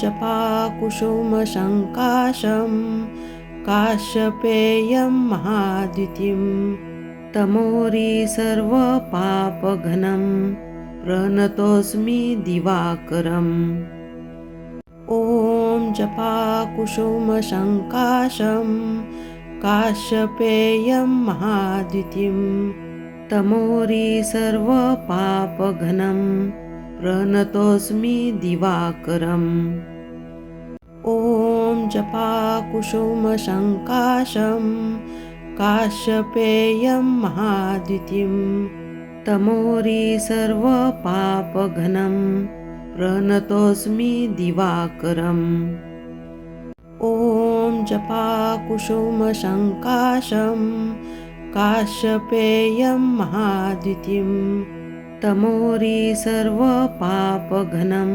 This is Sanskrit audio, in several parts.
जपाकुसुमसङ्काशं काश्यपेयं महाद्युतिं तमोरि सर्वपापघ्नं प्रणतोऽस्मि दिवाकरम्। ॐ जपाकुसुमसङ्काशं काश्यपेयं महाद्युतिं तमोरि सर्वपापघ्नं प्रणतोऽस्मि दिवाकरम्। ॐ जपाकुसुमसङ्काशं काश्यपेयं महाद्युतिं तमोरि सर्वपापघ्नं प्रणतोऽस्मि दिवाकरम्। ॐ जपाकुसुमसङ्काशं काश्यपेयं महाद्युतिं तमोरि सर्वपापघ्नं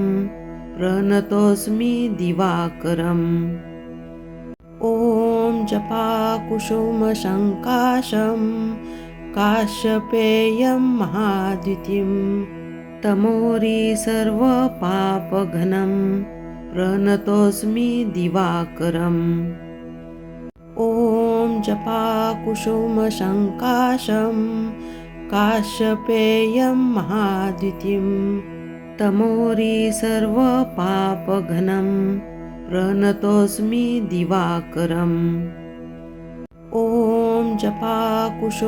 प्रणतोऽस्मि दिवाकरम्। ॐ जपाकुसुमसङ्काशं काश्यपेयं महाद्युतिं तमोरि सर्वपापघ्नं प्रणतोऽस्मि दिवाकरम्। ॐ जपाकुसुमसङ्काशं काश्यपेयं महाद्युतिं तमोरि सर्वपापघ्नं प्रणतोऽस्मि दिवाकरम्। ॐ जपाकुसुमसङ्काशं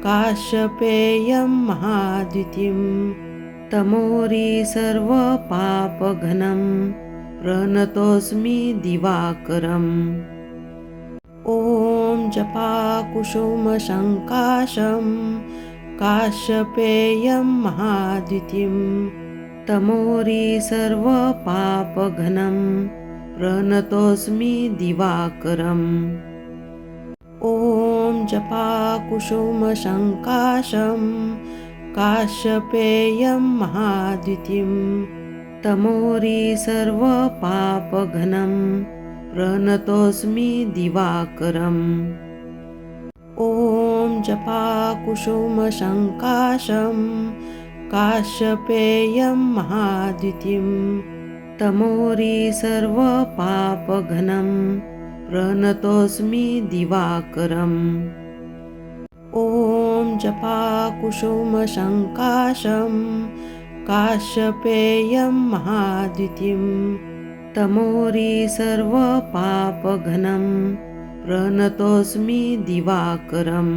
काश्यपेयं महाद्युतिं तमोरि सर्वपापघ्नं प्रणतोऽस्मि दिवाकरम्। ॐ जपाकुसुमसङ्काशं काश्यपेयं महाद्युतिं तमोरि सर्वपापघ्नं प्रणतोऽस्मि दिवाकरम्। ॐ जपाकुसुमसङ्काशं काश्यपेयं महाद्युतिं तमोरि सर्वपापघ्नं प्रणतोऽस्मि दिवाकरम्। ॐ जपाकुसुमसङ्काशं काश्यपेयं महाद्युतिं तमोरि सर्वपापघ्नं प्रणतोऽस्मि दिवाकरम्। ॐ जपाकुसुमसङ्काशं काश्यपेयं महाद्युतिं तमोरि सर्वपापघ्नं प्रणतोऽस्मि दिवाकरम्।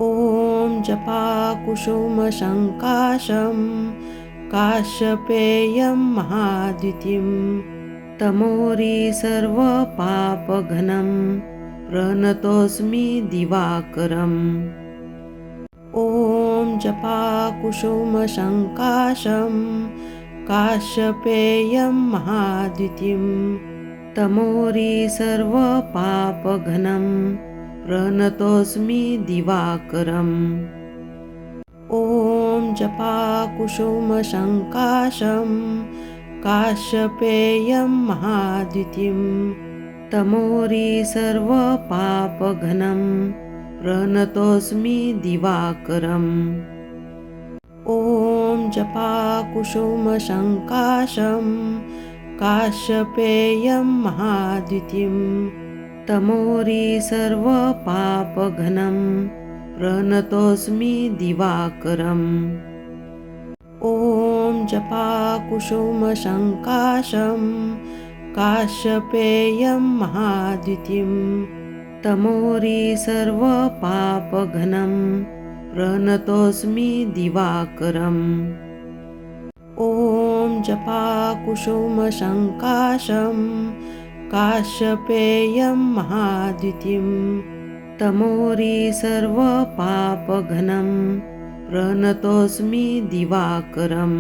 ॐ जपाकुसुमसङ्काशं काश्यपेयं महाद्युतिं तमोरि सर्वपापघ्नं प्रणतोऽस्मि दिवाकरम्। ॐ जपाकुसुमसङ्काशं काश्यपेयं महाद्युतिं तमोरि सर्वपापघ्नं प्रणतोऽस्मि दिवाकरम्। ॐ जपाकुसुमसङ्काशं काश्यपेयं महाद्युतिं तमोरि सर्वपापघ्नं प्रणतोऽस्मि दिवाकरम्। ॐ जपाकुसुमसङ्काशं काश्यपेयं महाद्युतिं तमोरि सर्वपापघ्नं प्रणतोऽस्मि दिवाकरम्। ॐ जपाकुसुमसङ्काशं काश्यपेयं महाद्युतिं तमोरि सर्वपापघ्नं प्रणतोऽस्मि दिवाकरम्। ॐ जपाकुसुमसङ्काशं काश्यपेयं महाद्युतिं तमोरि सर्वपापघ्नं प्रणतोऽस्मि दिवाकरम्।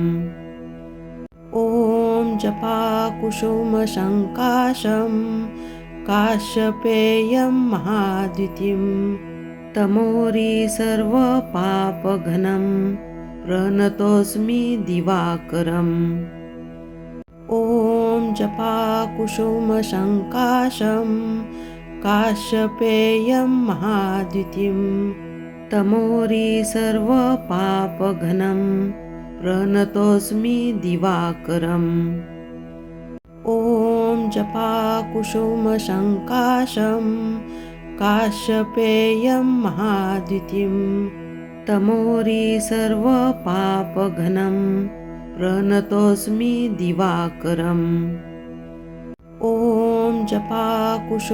ॐ जपाकुसुमसङ्काशं काश्यपेयं महाद्युतिं तमोरि सर्वपापघ्नं प्रणतोऽस्मि दिवाकरम्। ॐ जपाकुसुमसङ्काशं काश्यपेयं महाद्युतिं तमोरि सर्वपापघ्नं प्रणतोऽस्मि दिवाकरम्। ॐ जपाकुसुमसङ्काशं काश्यपेयं महाद्युतिं तमोरि सर्वपापघ्नं प्रणतोऽस्मि दिवाकरम्। ॐ जपाकुसुमसङ्काशं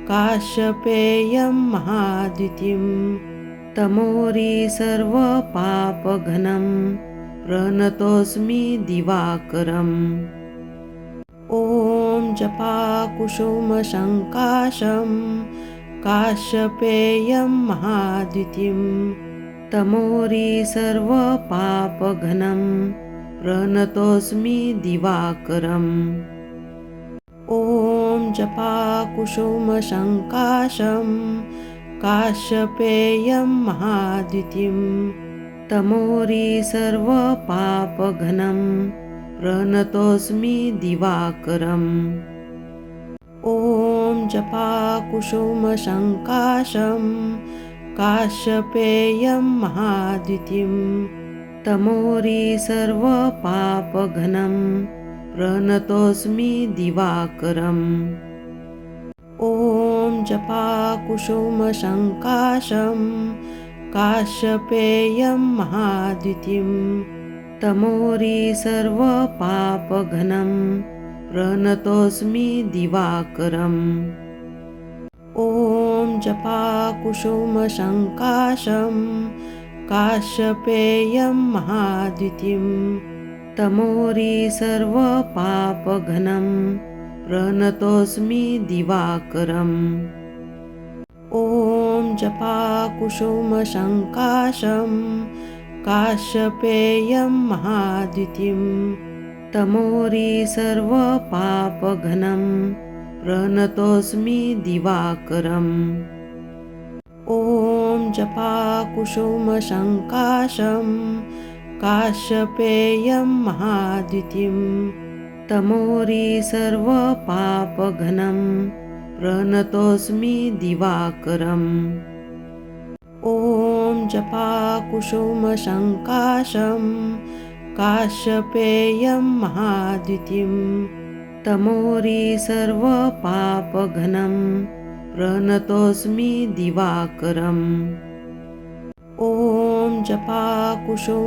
काश्यपेयं महाद्युतिं तमोरि सर्वपापघ्नं प्रणतोऽस्मि दिवाकरम्। ॐ जपाकुसुमसङ्काशं काश्यपेयं महाद्युतिं तमोरि सर्वपापघ्नं प्रणतोऽस्मि दिवाकरम्। ॐ जपाकुसुमसङ्काशं काश्यपेयं महाद्युतिं तमोरि सर्वपापघ्नं प्रणतोऽस्मि दिवाकरम्। ॐ जपाकुसुमसङ्काशं काश्यपेयं महाद्युतिं तमोरि सर्वपापघ्नं प्रणतोऽस्मि दिवाकरम्। ॐ जपाकुसुमसङ्काशं काश्यपेयं महाद्युतिं तमोरि सर्वपापघ्नं प्रणतोऽस्मि दिवाकरम्। ॐ जपाकुसुमसङ्काशं काश्यपेयं महाद्युतिं तमोरि सर्वपापघ्नं प्रणतोऽस्मि दिवाकरम्। ॐ जपाकुसुमसङ्काशं काश्यपेयं महाद्युतिं तमोरि सर्वपापघ्नं प्रणतोऽस्मि दिवाकरम्। ॐ जपाकुसुमसङ्काशं काश्यपेयं महाद्युतिं तमोरि सर्वपापघ्नं प्रणतोऽस्मि दिवाकरम्। ॐ जपाकुसुमसङ्काशं काश्यपेयं महाद्युतिं तमोरि सर्वपापघ्नं प्रणतोऽस्मि दिवाकरम्। ॐ जपाकुसुमसङ्काशं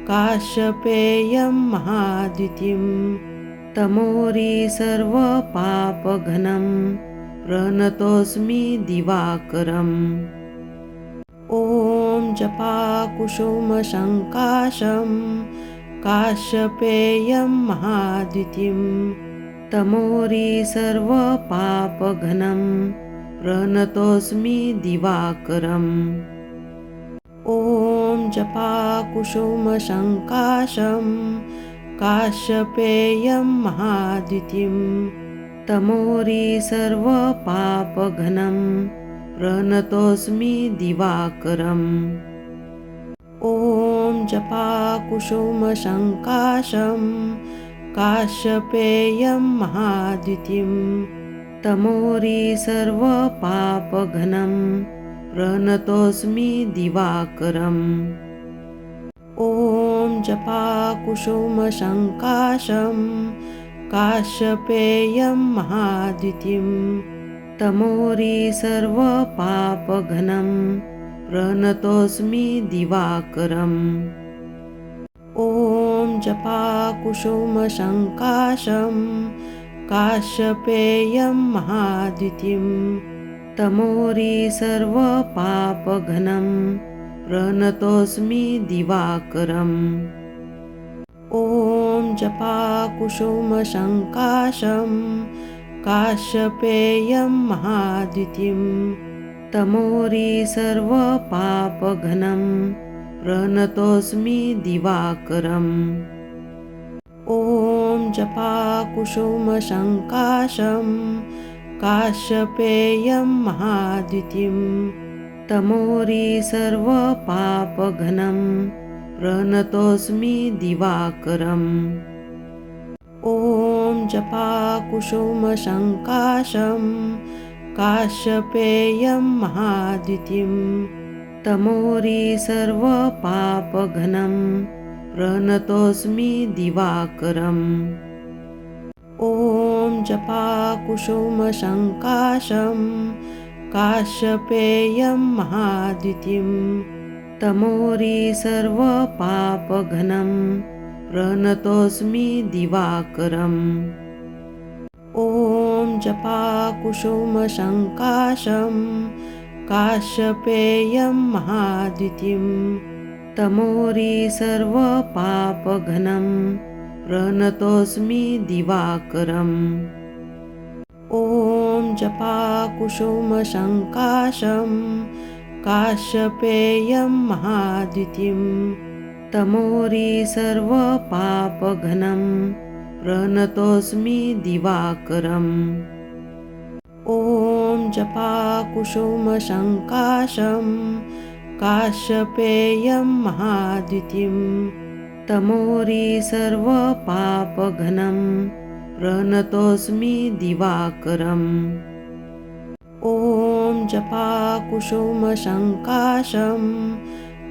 काश्यपेयं महाद्युतिं तमोरि सर्वपापघ्नं प्रणतोऽस्मि दिवाकरम्। ॐ जपाकुसुमसङ्काशं काश्यपेयं महाद्युतिं तमोरि सर्वपापघ्नं प्रणतोऽस्मि दिवाकरम्। ॐ जपाकुसुमसङ्काशं काश्यपेयं महाद्युतिं तमोरि सर्वपापघ्नं प्रणतोऽस्मि दिवाकरम्। ॐ जपाकुसुमसङ्काशं काश्यपेयं महाद्युतिं तमोरि सर्वपापघ्नं प्रणतोऽस्मि दिवाकरम्। ॐ जपाकुसुमसङ्काशं काश्यपेयं महाद्युतिं तमोरि सर्वपापघ्नं प्रणतोऽस्मि दिवाकरम्। ॐ जपाकुसुमसङ्काशं काश्यपेयं महाद्युतिं तमोरि सर्वपापघ्नं प्रणतोऽस्मि दिवाकरम्। ॐ जपाकुसुमसङ्काशं काश्यपेयं महाद्युतिं तमोरि सर्वपापघ्नं प्रणतोऽस्मि दिवाकरम्। ॐ जपाकुसुमसङ्काशं काश्यपेयं महाद्युतिं तमोरि सर्वपापघ्नं प्रणतोऽस्मि दिवाकरम्। ॐ जपाकुसुमसङ्काशं काश्यपेयं महाद्युतिं तमोरी सर्वपापघ्नं प्रणतोऽस्मि दिवाकरम् ॐ जपाकुसुमसङ्काशं काश्यपेयं महाद्युतिं तमोरी सर्वपापघ्नं प्रणतोऽस्मि दिवाकरम् ॐ जपाकुसुमसङ्काशं काश्यपेयं महाद्युतिं तमोरी सर्वपापघ्नं प्रणतोऽस्मि दिवाकरम् ॐ जपाकुसुमसङ्काशं काश्यपेयं महाद्युतिं तमोरी सर्वपापघ्नं प्रणतोऽस्मि दिवाकरम् ॐ जपाकुसुमसङ्काशं काश्यपेयं महाद्युतिं तमोरी सर्वपापघ्नं प्रणतोऽस्मि दिवाकरम् ॐ जपाकुसुमसङ्काशं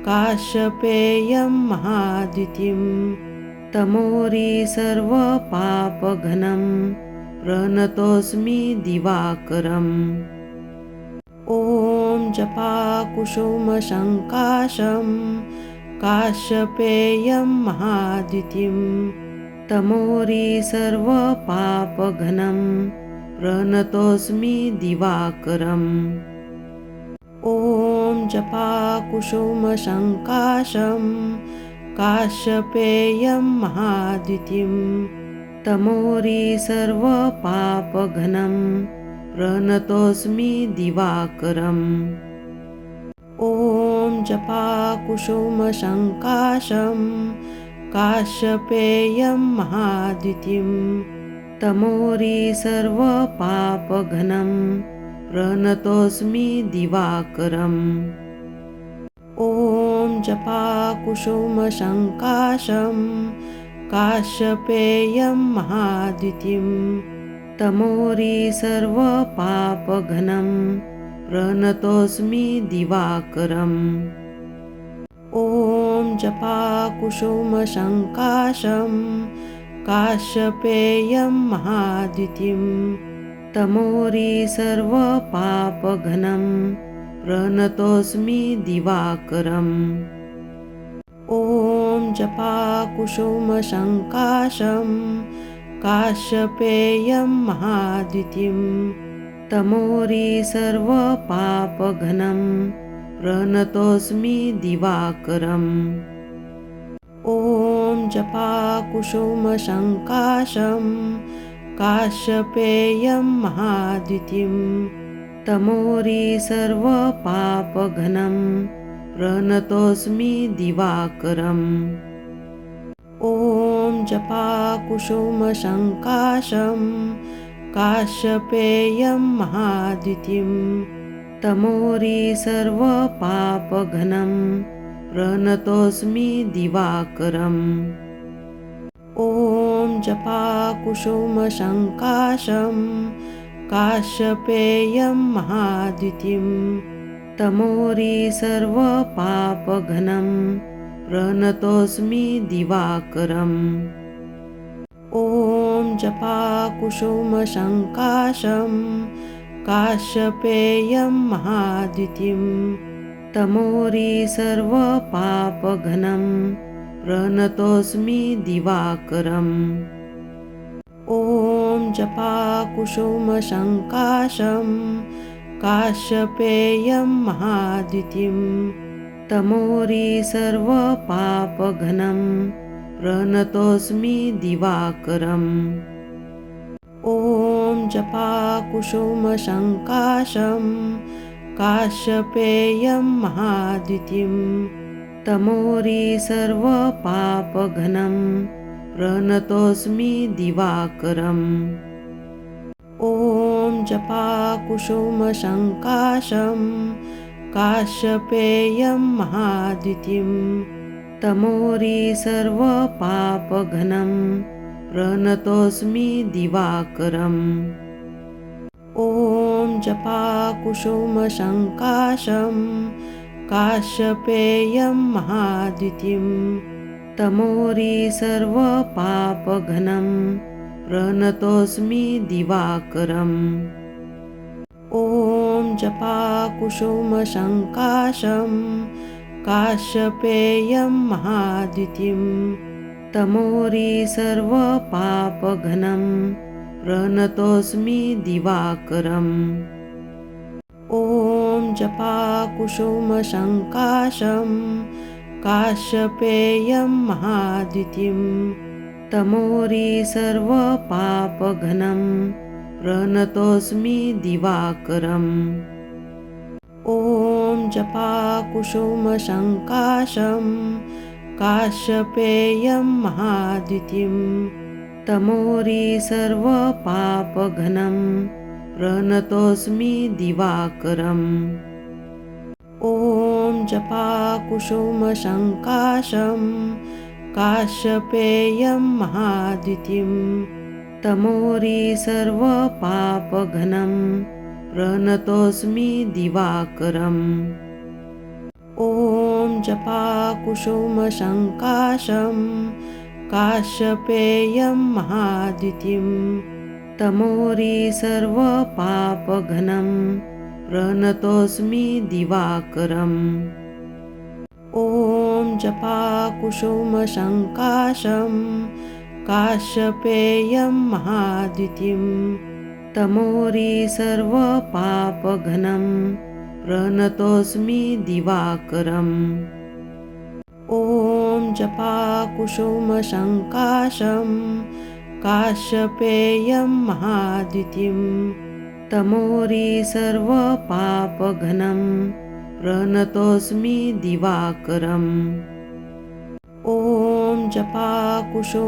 काश्यपेयं महाद्युतिं तमोरी सर्वपापघ्नं प्रणतोऽस्मि दिवाकरम् ॐ जपाकुसुमसङ्काशं काश्यपेयं महाद्युतिं तमोरी सर्वपापघ्नं प्रणतोऽस्मि दिवाकरम् ॐ जपाकुसुमसङ्काशं काश्यपेयं महाद्युतिं तमोरी सर्वपापघ्नं प्रणतोऽस्मि दिवाकरम् ॐ जपाकुसुमसङ्काशं काश्यपेयं महाद्युतिं तमोरी सर्वपापघ्नं प्रणतोऽस्मि दिवाकरम् ॐ जपाकुसुमसङ्काशं काश्यपेयं महाद्युतिं तमोरी सर्वपापघ्नं प्रणतोऽस्मि दिवाकरम् ॐ जपाकुसुमसङ्काशं काश्यपेयं महाद्युतिं तमोरी सर्वपापघ्नं प्रणतोऽस्मि दिवाकरम् ॐ जपाकुसुमसङ्काशं काश्यपेयं महाद्युतिं तमोरी सर्वपापघ्नं प्रणतोऽस्मि दिवाकरम् ॐ जपाकुसुमसङ्काशं काश्यपेयं महाद्युतिं तमोरी सर्वपापघ्नं प्रणतोऽस्मि दिवाकरम् ॐ जपाकुसुमसङ्काशं काश्यपेयं महाद्युतिं तमोरी सर्वपापघ्नं प्रणतोऽस्मि दिवाकरम् ॐ जपाकुसुमसङ्काशं काश्यपेयं महाद्युतिं तमोरी सर्वपापघ्नं प्रणतोऽस्मि दिवाकरम् ॐ जपाकुसुमसङ्काशं काश्यपेयं महाद्युतिं तमोरी सर्वपापघ्नं प्रणतोऽस्मि दिवाकरम् ॐ जपाकुसुमसङ्काशं काश्यपेयं महाद्युतिं तमोरी सर्वपापघ्नं प्रणतोऽस्मि दिवाकरम् ॐ जपाकुसुमसङ्काशं काश्यपेयं महाद्युतिं तमोरी सर्वपापघ्नं प्रणतोऽस्मि दिवाकरम् ॐ जपाकुसुमसङ्काशं काश्यपेयं महाद्युतिं तमोरी सर्वपापघ्नं प्रणतोऽस्मि दिवाकरम् ॐ जपाकुसुमसङ्काशं काश्यपेयं महाद्युतिं तमोरी सर्वपापघ्नं प्रणतोऽस्मि दिवाकरम् ॐ जपाकुसुमसङ्काशं काश्यपेयं महाद्युतिं तमोरी सर्वपापघ्नं प्रणतोऽस्मि दिवाकरम् ॐ जपाकुसुमसङ्काशं काश्यपेयं महाद्युतिं तमोरी सर्वपापघ्नं प्रणतोऽस्मि दिवाकरम् ॐ जपाकुसुमसङ्काशं काश्यपेयं महाद्युतिं तमोरी सर्वपापघ्नं प्रणतोऽस्मि दिवाकरम् ॐ जपाकुसुमसङ्काशं काश्यपेयं महाद्युतिं तमोरी सर्वपापघ्नं प्रणतोऽस्मि दिवाकरम् ॐ जपाकुसुमसङ्काशं काश्यपेयं महाद्युतिं तमोरी सर्वपापघ्नं प्रणतोऽस्मि दिवाकरम् ॐ जपाकुसुमसङ्काशं काश्यपेयं महाद्युतिं तमोरी सर्वपापघ्नं प्रणतोऽस्मि दिवाकरम् ॐ जपाकुसुमसङ्काशं काश्यपेयं महाद्युतिं तमोरी सर्वपापघ्नं प्रणतोऽस्मि दिवाकरम् ॐ जपाकुसुमसङ्काशं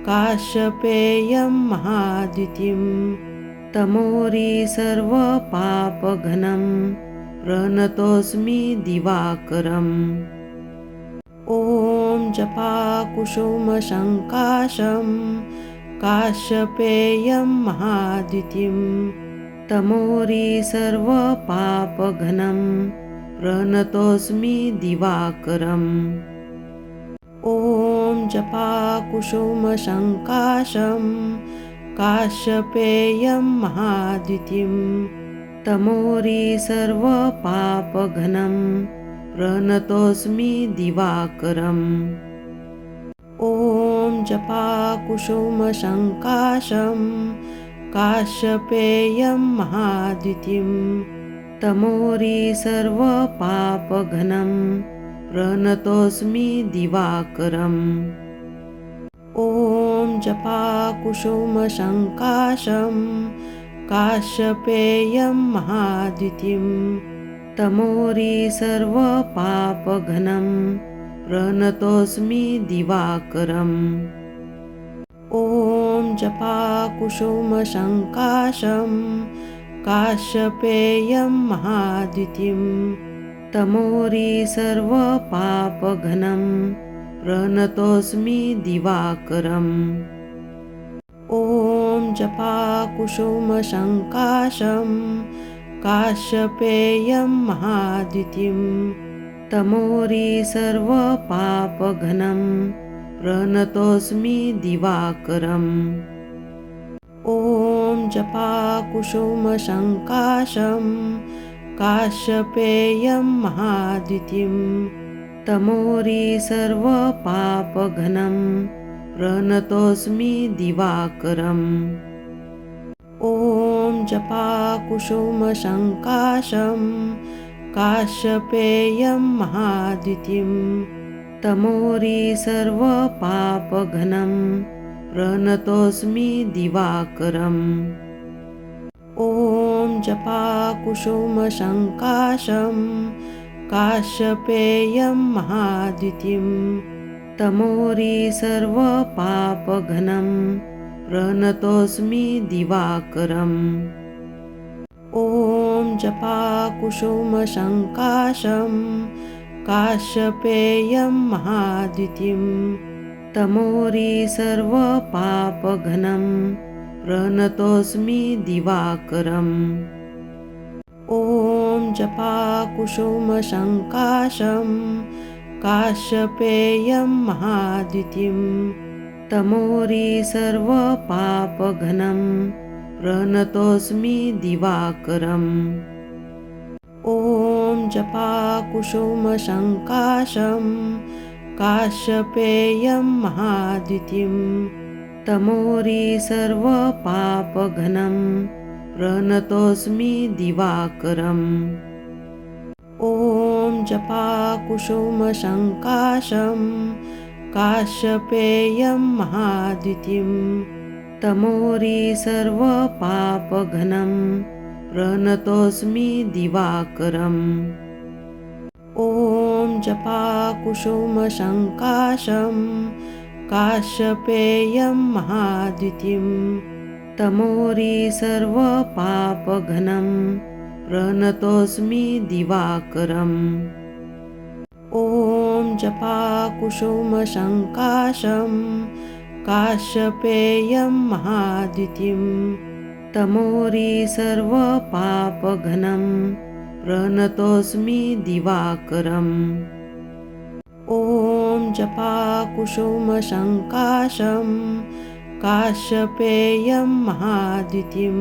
काश्यपेयं महाद्युतिं तमोरी सर्वपापघ्नं प्रणतोऽस्मि दिवाकरम् ॐ जपाकुसुमसङ्काशं काश्यपेयं महाद्युतिं तमोरी सर्वपापघ्नं प्रणतोऽस्मि दिवाकरम् ॐ जपाकुसुमसङ्काशं काश्यपेयं महाद्युतिं तमोरी सर्वपापघ्नं प्रणतोऽस्मि दिवाकरम् ॐ जपाकुसुमसङ्काशं काश्यपेयं महाद्युतिं तमोरी सर्वपापघ्नं प्रणतोऽस्मि दिवाकरम् ॐ जपाकुसुमसङ्काशं काश्यपेयं महाद्युतिं तमोरी सर्वपापघ्नं प्रणतोऽस्मि दिवाकरम् ॐ जपाकुसुमसङ्काशं काश्यपेयं महाद्युतिं तमोरी सर्वपापघ्नं प्रणतोऽस्मि दिवाकरम् ॐ जपाकुसुमसङ्काशं काश्यपेयं महाद्युतिं तमोरी सर्वपापघ्नं प्रणतोऽस्मि दिवाकरम् ॐ जपाकुसुमसङ्काशं काश्यपेयं महाद्युतिं तमोरी सर्वपापघ्नं प्रणतोऽस्मि दिवाकरम् ॐ जपाकुसुमसङ्काशं काश्यपेयं महाद्युतिं तमोरी सर्वपापघ्नं प्रणतोऽस्मि दिवाकरम् ॐ जपाकुसुमसङ्काशं काश्यपेयं महाद्युतिं तमोरी सर्वपापघ्नं प्रणतोऽस्मि दिवाकरम् ॐ जपाकुसुमसङ्काशं काश्यपेयं महाद्युतिं तमोरी सर्वपापघ्नं प्रणतोऽस्मि दिवाकरम् ॐ जपाकुसुमसङ्काशं काश्यपेयं महाद्युतिं तमोरि सर्वपापघ्नं प्रणतोऽस्मि दिवाकरम् ॐ जपाकुसुमसङ्काशं काश्यपेयं महाद्युतिं तमोरि सर्वपापघ्नं प्रणतोऽस्मि दिवाकरम् ॐ जपाकुसुमसङ्काशं काश्यपेयं महाद्युतिं तमोरि सर्वपापघ्नं प्रणतोऽस्मि दिवाकरम् ॐ जपाकुसुमसङ्काशं काश्यपेयं महाद्युतिं तमोरि सर्वपापघ्नं प्रणतोऽस्मि दिवाकरम् ॐ जपाकुसुमसङ्काशं काश्यपेयं महाद्युतिं तमोरि सर्वपापघ्नं प्रणतोऽस्मि दिवाकरम् ॐ जपाकुसुमसङ्काशं काश्यपेयं महाद्युतिं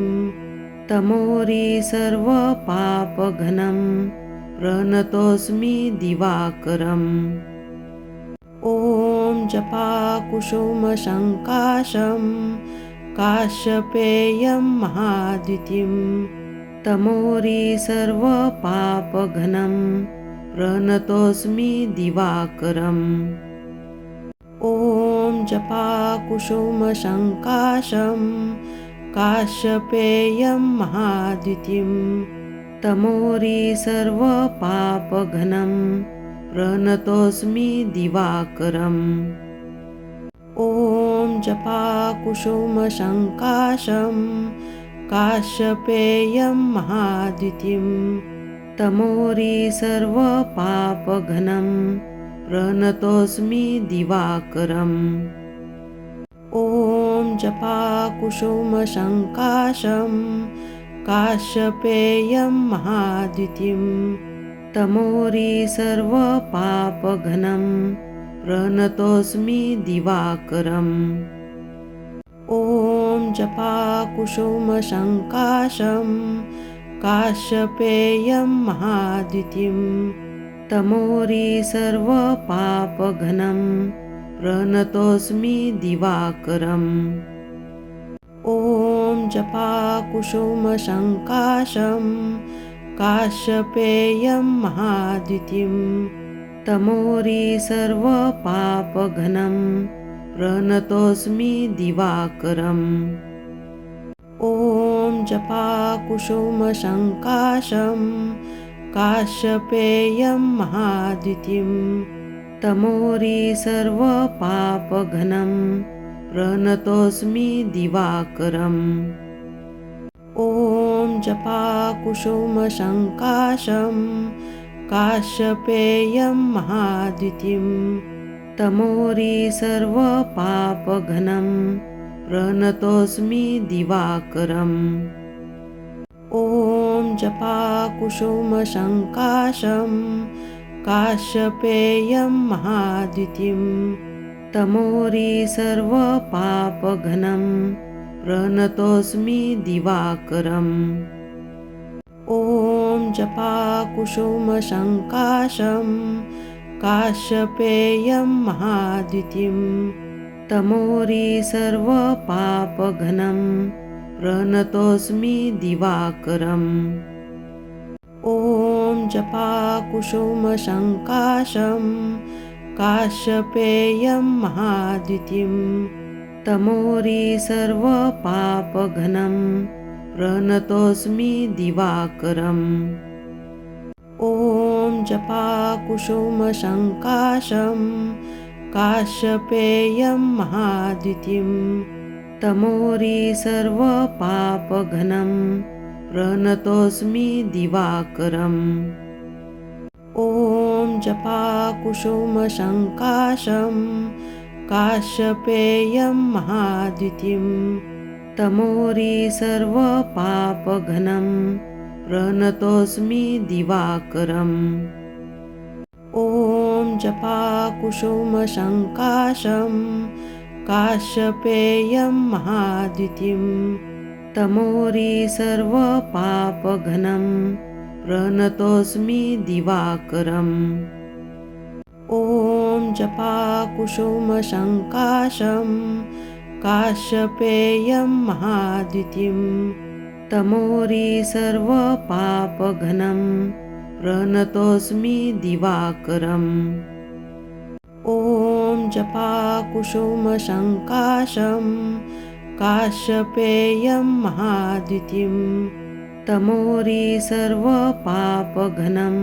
तमोरि सर्वपापघ्नं प्रणतोऽस्मि दिवाकरम् ॐ जपाकुसुमसङ्काशं काश्यपेयं महाद्युतिं तमोरि सर्वपापघ्नं प्रणतोऽस्मि दिवाकरम् ॐ जपाकुसुमसङ्काशं काश्यपेयं महाद्युतिं तमोरि सर्वपापघ्नं प्रणतोऽस्मि दिवाकरम् ॐ जपाकुसुमसङ्काशं काश्यपेयं महाद्युतिं तमोरि सर्वपापघ्नं प्रणतोऽस्मि दिवाकरम् ॐ जपाकुसुमसङ्काशं काश्यपेयं महाद्युतिं तमोरि सर्वपापघ्नं प्रणतोऽस्मि दिवाकरम् ॐ जपाकुसुमसङ्काशं काश्यपेयं महाद्युतिं तमोरि सर्वपापघ्नं प्रणतोऽस्मि दिवाकरम् ॐ जपाकुसुमसङ्काशं काश्यपेयं महाद्युतिं तमोरि सर्वपापघ्नं प्रणतोऽस्मि दिवाकरम् ॐ जपाकुसुमसङ्काशं काश्यपेयं महाद्युतिं तमोरि सर्वपापघ्नं प्रणतोऽस्मि दिवाकरम् ॐ जपाकुसुमसङ्काशं काश्यपेयं महाद्युतिं तमोरि सर्वपापघ्नं प्रणतोऽस्मि दिवाकरम् ॐ जपाकुसुमसङ्काशं काश्यपेयं महाद्युतिं तमोरि सर्वपापघ्नं प्रणतोऽस्मि दिवाकरम् ॐ जपाकुसुमसङ्काशं काश्यपेयं महाद्युतिं तमोरि सर्वपापघ्नं प्रणतोऽस्मि दिवाकरम् ॐ जपाकुसुमसङ्काशं काश्यपेयं महाद्युतिं तमोरि सर्वपापघ्नं प्रणतोऽस्मि दिवाकरम् ॐ जपाकुसुमसङ्काशं काश्यपेयं महाद्युतिं तमोरि सर्वपापघ्नं प्रणतोऽस्मि दिवाकरम् ॐ जपाकुसुमसङ्काशं काश्यपेयं महाद्युतिं तमोरि सर्वपापघ्नं प्रणतोऽस्मि दिवाकरम्। ॐ जपाकुसुमसङ्काशं काश्यपेयं महाद्युतिं तमोरि सर्वपापघ्नं प्रणतोऽस्मि दिवाकरम्। ॐ जपाकुसुमसङ्काशं काश्यपेयं महाद्युतिं तमोरि सर्वपापघ्नं प्रणतोऽस्मि दिवाकरम्। ॐ जपाकुसुमसङ्काशं काश्यपेयं महाद्युतिं तमोरि सर्वपापघ्नं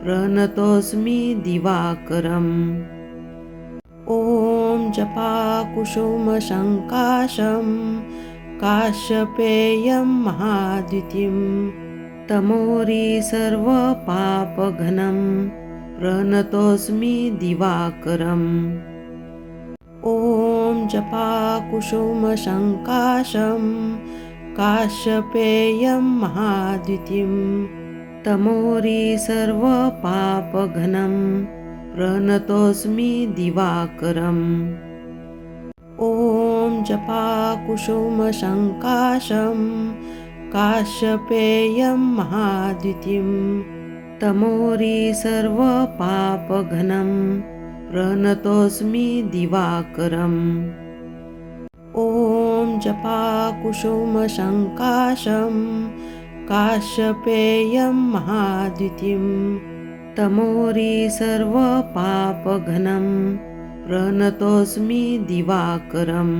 प्रणतोऽस्मि दिवाकरम्। ॐ जपाकुसुमसङ्काशं काश्यपेयं महाद्युतिं तमोरि सर्वपापघ्नं प्रणतोऽस्मि दिवाकरम्। ॐ जपाकुसुमसङ्काशं काश्यपेयं महाद्युतिं तमोरि सर्वपापघ्नं प्रणतोऽस्मि दिवाकरम्। ॐ जपाकुसुमसङ्काशं काश्यपेयं महाद्युतिं तमोरि सर्वपापघ्नं प्रणतोऽस्मि दिवाकरम्। ॐ जपाकुसुमसङ्काशं काश्यपेयं महाद्युतिं तमोरि सर्वपापघ्नं प्रणतोऽस्मि दिवाकरम्।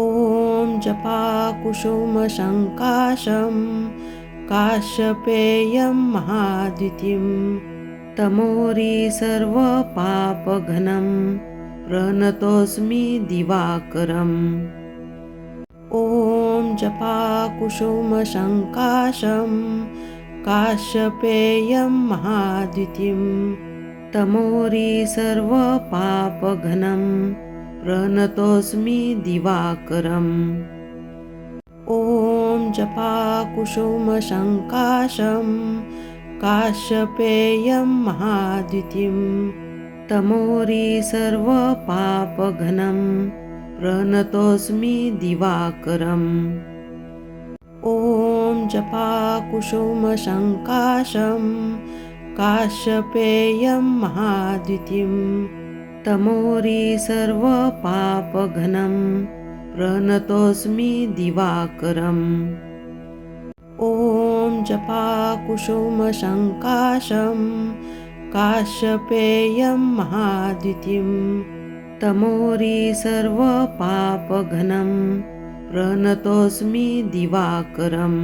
ॐ जपाकुसुमसङ्काशं काश्यपेयं महाद्युतिं तमोरि सर्वपापघ्नं प्रणतोऽस्मि दिवाकरम्। ॐ जपाकुसुमसङ्काशं काश्यपेयं महाद्युतिं तमोरि सर्वपापघ्नं प्रणतोऽस्मि दिवाकरम्। ॐ जपाकुसुमसङ्काशं काश्यपेयं महाद्युतिं तमोरि सर्वपापघ्नं प्रणतोऽस्मि दिवाकरम्। ॐ जपाकुसुमसङ्काशं काश्यपेयं महाद्युतिं तमोरि सर्वपापघ्नं प्रणतोऽस्मि दिवाकरम्। ॐ जपाकुसुमसङ्काशं काश्यपेयं महाद्युतिं तमोरि सर्वपापघ्नं प्रणतोऽस्मि दिवाकरम्।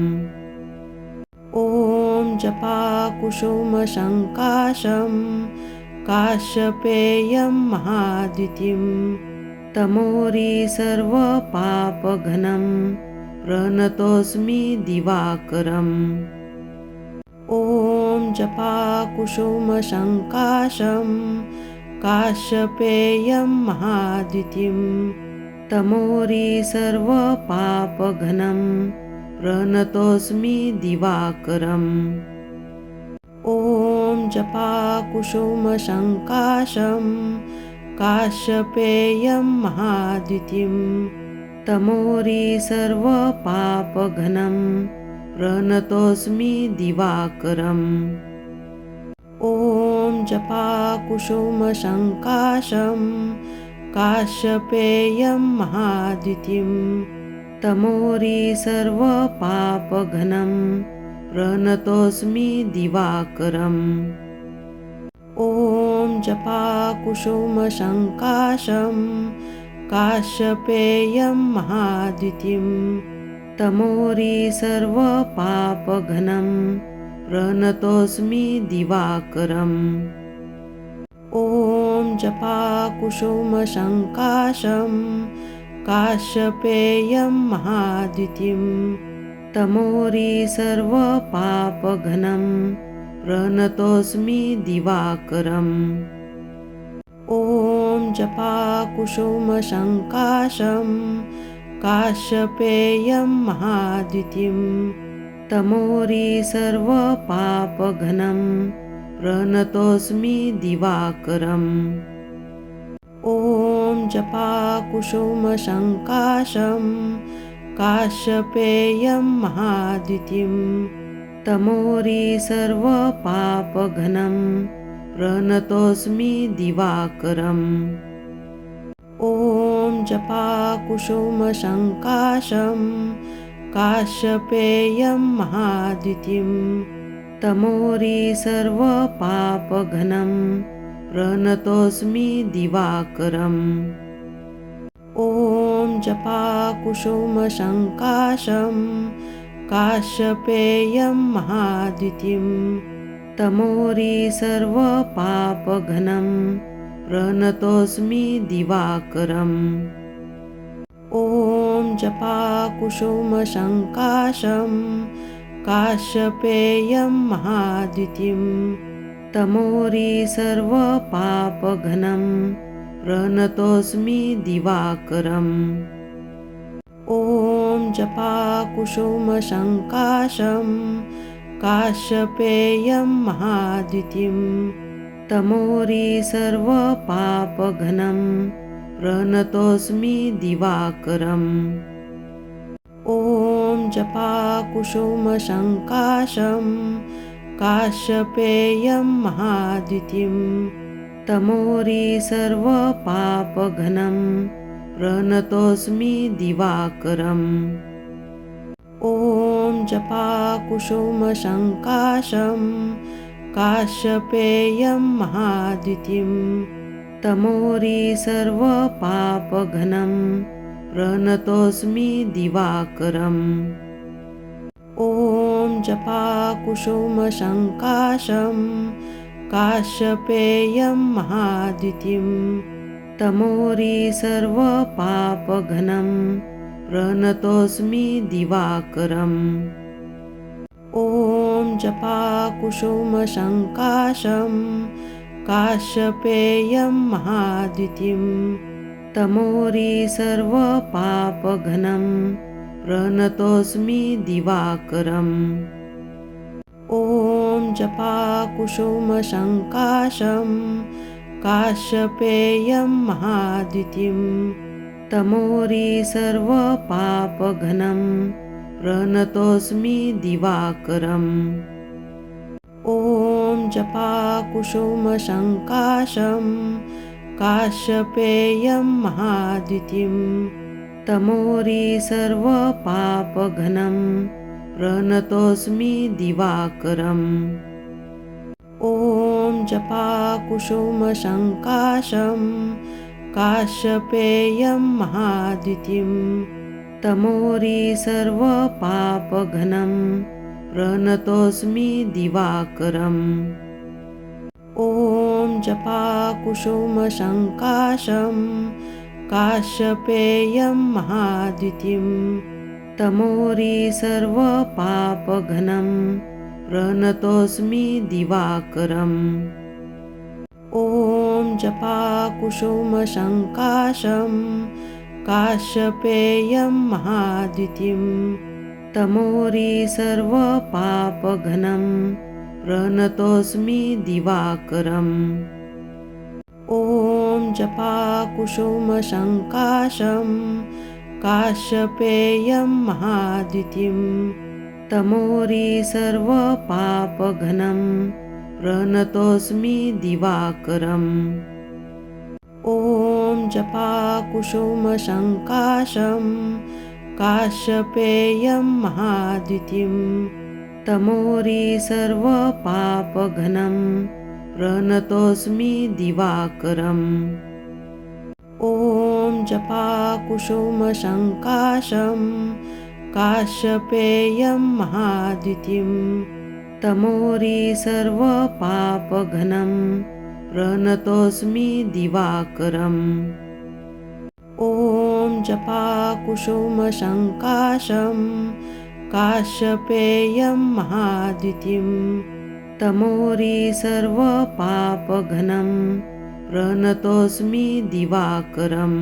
ॐ जपाकुसुमसङ्काशं काश्यपेयं महाद्युतिं तमोरि सर्वपापघ्नं प्रणतोऽस्मि दिवाकरम्। ॐ जपाकुसुमसङ्काशं काश्यपेयं महाद्युतिं तमोरि सर्वपापघ्नं प्रणतोऽस्मि दिवाकरम्। ॐ जपाकुसुमसङ्काशं काश्यपेयं महाद्युतिं तमोरि सर्वपापघ्नं प्रणतोऽस्मि दिवाकरम्। ॐ जपाकुसुमसङ्काशं काश्यपेयं महाद्युतिं तमोरि सर्वपापघ्नं प्रणतोऽस्मि दिवाकरम्। ॐ जपाकुसुमसङ्काशं काश्यपेयं महाद्युतिं तमोरि सर्वपापघ्नं प्रणतोऽस्मि दिवाकरम्। ॐ जपाकुसुमसङ्काशं काश्यपेयं महाद्युतिं तमोरि सर्वपापघ्नं प्रणतोऽस्मि दिवाकरम्। ॐ जपाकुसुमसङ्काशं काश्यपेयं महाद्युतिं तमोरी सर्वपापघ्नं प्रणतोऽस्मि दिवाकरम्। ॐ जपाकुसुमसङ्काशं काश्यपेयं महाद्युतिं तमोरी सर्वपापघ्नं प्रणतोऽस्मि दिवाकरम्। ॐ जपाकुसुमसङ्काशं काश्यपेयं महाद्युतिं तमोरी सर्वपापघ्नं प्रणतोऽस्मि दिवाकरम्। ॐ जपाकुसुमसङ्काशं काश्यपेयं महाद्युतिं तमोरी सर्वपापघ्नं प्रणतोऽस्मि दिवाकरम्। ॐ जपाकुसुमसङ्काशं काश्यपेयं महाद्युतिं तमोरी सर्वपापघ्नं प्रणतोऽस्मि दिवाकरम्। ॐ जपाकुसुमसङ्काशं काश्यपेयं महाद्युतिं तमोरी सर्वपापघ्नं प्रणतोऽस्मि दिवाकरम्। ॐ जपाकुसुमसङ्काशं काश्यपेयं महाद्युतिं तमोरी सर्वपापघ्नं प्रणतोऽस्मि दिवाकरम्। ॐ जपाकुसुमसङ्काशं काश्यपेयं महाद्युतिं तमोरी सर्वपापघ्नं प्रणतोऽस्मि दिवाकरम्। ॐ जपाकुसुमसङ्काशं काश्यपेयं महाद्युतिं तमोरी सर्वपापघ्नं प्रणतोऽस्मि दिवाकरम्। ॐ जपाकुसुमसङ्काशं काश्यपेयं महाद्युतिं तमोरी सर्वपापघ्नं प्रणतोऽस्मि दिवाकरम्। ॐ जपाकुसुमसङ्काशं काश्यपेयं महाद्युतिं तमोरी सर्वपापघ्नं प्रणतोऽस्मि दिवाकरम्। ॐ जपाकुसुमसङ्काशं काश्यपेयं महाद्युतिं तमोरी सर्वपापघ्नं प्रणतोऽस्मि दिवाकरम्। ॐ जपाकुसुमसङ्काशं काश्यपेयं महाद्युतिं तमोरी सर्वपापघ्नं प्रणतोऽस्मि दिवाकरम्। ॐ जपाकुसुमसङ्काशं काश्यपेयं महाद्युतिं तमोरी सर्वपापघ्नं प्रणतोऽस्मि दिवाकरम्। ॐ जपाकुसुमसङ्काशं काश्यपेयं महाद्युतिं तमोरी सर्वपापघ्नं प्रणतोऽस्मि दिवाकरम्। ॐ जपाकुसुमसङ्काशं काश्यपेयं महाद्युतिं तमोरी सर्वपापघ्नं प्रणतोऽस्मि दिवाकरम्। ॐ जपाकुसुमसङ्काशं काश्यपेयं महाद्युतिं तमोरी सर्वपापघ्नं प्रणतोऽस्मि दिवाकरम्। ॐ जपाकुसुमसङ्काशं काश्यपेयं महाद्युतिं तमोरी सर्वपापघ्नं प्रणतोऽस्मि दिवाकरम्। ॐ जपाकुसुमसङ्काशं काश्यपेयं महाद्युतिं तमोरी सर्वपापघ्नं प्रणतोऽस्मि दिवाकरम्।